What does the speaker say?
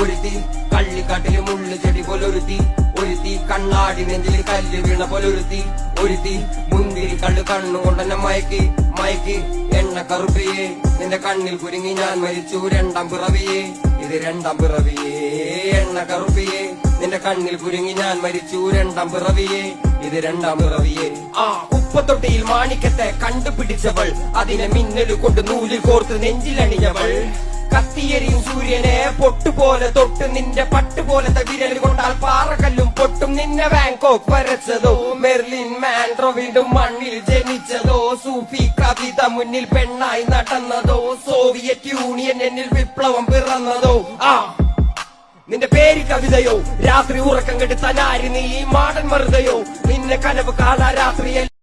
ഒരുത്തി കള്ളിക്കാട്ടില് മുള്ളു ചെടി പോലൊരുത്തി, ഒരുത്തി കണ്ണാടി നെഞ്ചിൽ കല്ല് വീണ പോലൊരുത്തി, ഒരുത്തി മുന്തിരി കള്ളു കണ്ണുകൊണ്ടെന്നെ മയക്കി മയക്കി. എണ്ണ കറുപ്പിയെ നിന്റെ കണ്ണിൽ കുരുങ്ങി ഞാൻ മരിച്ചു രണ്ടാം പിറവിയെ, ഇത് രണ്ടാം പിറവിയെ. എണ്ണ കറുപ്പിയെ നിന്റെ കണ്ണിൽ കുരുങ്ങി ഞാൻ മരിച്ചു രണ്ടാം പിറവിയെ, ഇത് രണ്ടാം പിറവിയെ. കുപ്പത്തൊട്ടിയിൽ മാണിക്കത്തെ കണ്ടുപിടിച്ചവൾ, അതിനെ മിന്നല് കൊണ്ട് നൂലിൽ കോർത്ത് നെഞ്ചിലണിഞ്ഞവൾ. കത്തിയെരിയും സൂര്യനെ പൊട്ടുപോലെ തൊട്ട് നിന്റെ പട്ടുപോലത്തെ വിരൽ കൊണ്ടാൽ പാറകല്ലും പൊട്ടും. നിന്നെ ബാങ്കോക്ക് വരച്ചതോ മെർലിൻ മാൻഡ്രോ വീണ്ടും മണ്ണിൽ ജനിച്ചതോ, സൂഫി കവിത മുന്നിൽ പെണ്ണായി നടന്നതോ, സോവിയറ്റ് യൂണിയൻ എന്നിൽ വിപ്ലവം പിറന്നതോ. നിന്റെ പേര് കവിതയോ, രാത്രി ഉറക്കം കെടുത്താനാരി നീ മാടൻ മറുതയോ, നിന്നെ കനവ് കാണാ രാത്രിയിൽ